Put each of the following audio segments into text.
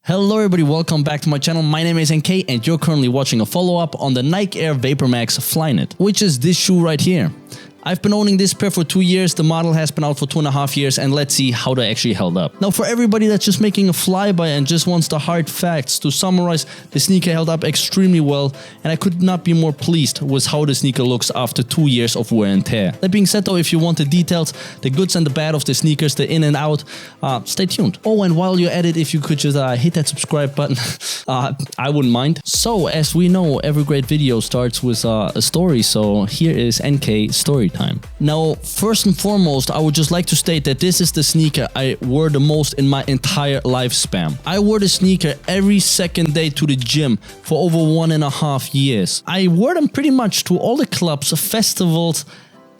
Hello everybody, welcome back to my channel. My name is NK and you're currently watching a follow-up on the Nike Air Vapormax Flyknit, which is this shoe right here. I've been owning this pair for 2 years, the model has been out for 2.5 years, and let's see how they actually held up. Now for everybody that's just making a flyby and just wants the hard facts, to summarize, the sneaker held up extremely well, and I could not be more pleased with how the sneaker looks after 2 years of wear and tear. That being said though, if you want the details, the goods and the bad of the sneakers, the in and out, stay tuned. Oh, and while you're at it, if you could just hit that subscribe button, I wouldn't mind. So as we know, every great video starts with a story, so here is NK story time. Now, first and foremost, I would just like to state that this is the sneaker I wore the most in my entire lifespan. I wore the sneaker every second day to the gym for over 1.5 years. I wore them pretty much to all the clubs, festivals,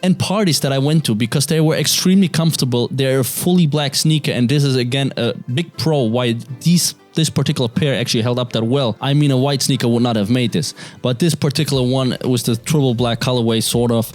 and parties that I went to because they were extremely comfortable. They're a fully black sneaker, and this is again a big pro why this particular pair actually held up that well. I mean, a white sneaker would not have made this, but this particular one was the triple black colorway sort of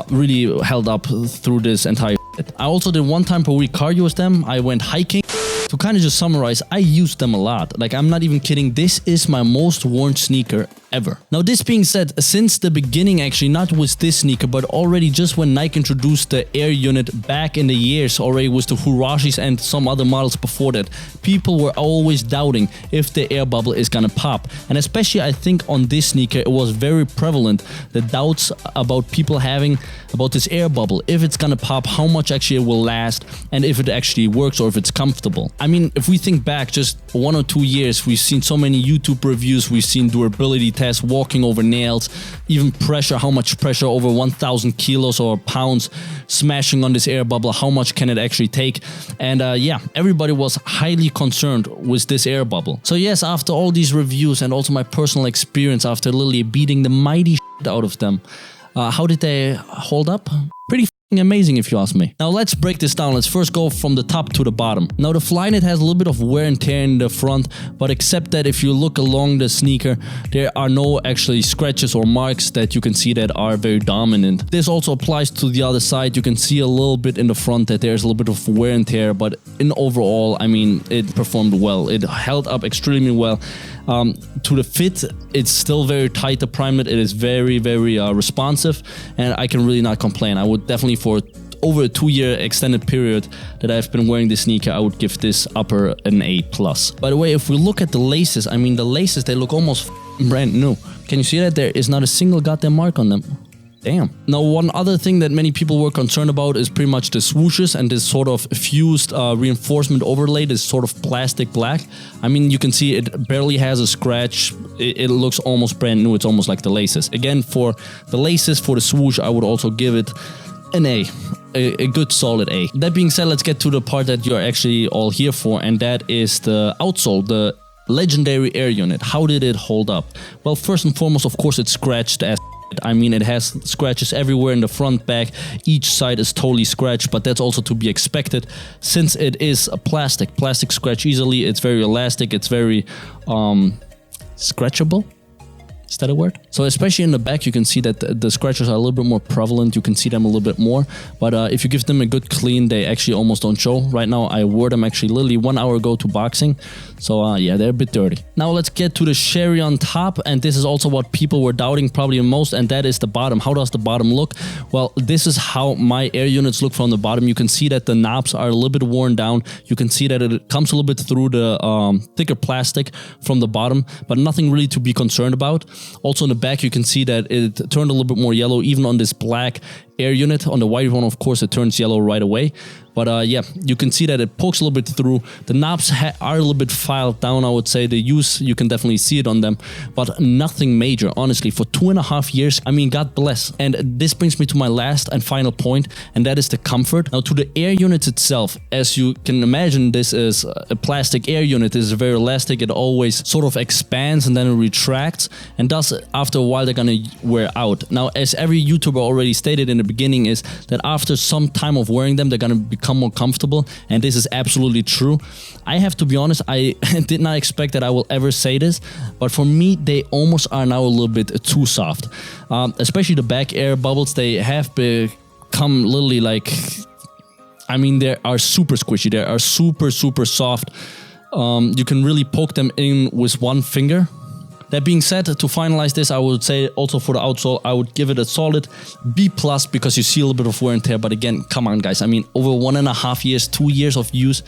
really held up through this entire shit. I also did 1 time per week cardio with them. I went hiking. To kind of just summarize, I used them a lot. Like, I'm not even kidding. This is my most worn sneaker ever. Now, this being said, since the beginning, actually, not with this sneaker, but already just when Nike introduced the Air unit back in the years, already with the Hurashis and some other models before that, people were always doubting if the air bubble is gonna pop. And especially, I think on this sneaker, it was very prevalent, the doubts about people having about this air bubble, if it's gonna pop, how much actually it will last, and if it actually works or if it's comfortable. I mean, if we think back just 1 or 2 years, we've seen so many YouTube reviews, we've seen durability tests, walking over nails, even pressure, how much pressure over 1,000 kilos or pounds smashing on this air bubble, how much can it actually take? And yeah, everybody was highly concerned with this air bubble. So yes, after all these reviews and also my personal experience after literally beating the mighty shit out of them, how did they hold up? Pretty amazing if you ask me. Now let's break this down. Let's first go from the top to the bottom. Now the Flyknit has a little bit of wear and tear in the front, but except that if you look along the sneaker, there are no actually scratches or marks that you can see that are very dominant. This also applies to the other side. You can see a little bit in the front that there's a little bit of wear and tear, but in overall, I mean, it performed well. It held up extremely well. To the fit, it's still very tight. The Primeknit, it is very, very responsive, and I can really not complain. I would definitely, for over a 2-year extended period that I've been wearing this sneaker, I would give this upper an A+. By the way, if we look at the laces, I mean, the laces, they look almost brand new. Can you see that? There is not a single goddamn mark on them. Damn. Now, one other thing that many people were concerned about is pretty much the swooshes and this sort of fused reinforcement overlay, this sort of plastic black. I mean, you can see it barely has a scratch. It looks almost brand new. It's almost like the laces. Again, for the laces, for the swoosh, I would also give it an A. A good solid A. That being said, let's get to the part that you're actually all here for, and that is the outsole, the legendary Air unit. How did it hold up? Well, first and foremost, of course, it's scratched as I mean, it has scratches everywhere in the front, back. Each side is totally scratched, but that's also to be expected since it is a plastic. Plastic scratch easily. It's very elastic. It's very scratchable. Is that a word? So especially in the back, you can see that the scratches are a little bit more prevalent. You can see them a little bit more. But if you give them a good clean, they actually almost don't show. Right now, I wore them actually literally 1 hour ago to boxing. So yeah, they're a bit dirty. Now let's get to the cherry on top. And this is also what people were doubting probably the most. And that is the bottom. How does the bottom look? Well, this is how my Air units look from the bottom. You can see that the knobs are a little bit worn down. You can see that it comes a little bit through the thicker plastic from the bottom, but nothing really to be concerned about. Also in the back, you can see that it turned a little bit more yellow, even on this black Air unit. On the white one, of course, it turns yellow right away. But yeah, you can see that it pokes a little bit through. The knobs are a little bit filed down, I would say. The use, you can definitely see it on them, but nothing major, honestly. For 2.5 years, I mean, God bless. And this brings me to my last and final point, and that is the comfort. Now, to the Air units itself, as you can imagine, this is a plastic Air unit. It is very elastic. It always sort of expands and then it retracts, and thus, after a while, they're gonna wear out. Now, as every YouTuber already stated in the beginning, is that after some time of wearing them, they're gonna become more comfortable, and this is absolutely true. I have to be honest, I did not expect that I will ever say this, but for me, they almost are now a little bit too soft. Especially the back air bubbles, they have become literally like, I mean, they are super squishy. They are super, super soft. You can really poke them in with one finger. That being said, to finalize this, I would say also for the outsole, I would give it a solid B+ because you see a little bit of wear and tear. But again, come on guys, I mean, over 1.5 years, 2 years of use,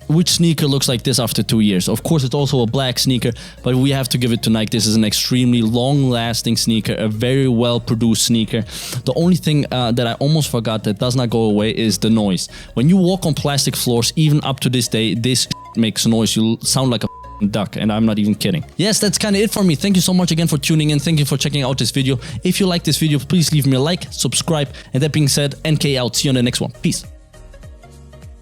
which sneaker looks like this after 2 years? Of course, it's also a black sneaker, but we have to give it to Nike. This is an extremely long-lasting sneaker, a very well-produced sneaker. The only thing that I almost forgot that does not go away is the noise. When you walk on plastic floors, even up to this day, this makes noise. You sound like a duck, and I'm not even kidding. Yes, that's kind of it for me. Thank you so much again for tuning in. Thank you for checking out this video. If you like this video, please leave me a like, subscribe, and that being said, NK out. See you on the next one. Peace.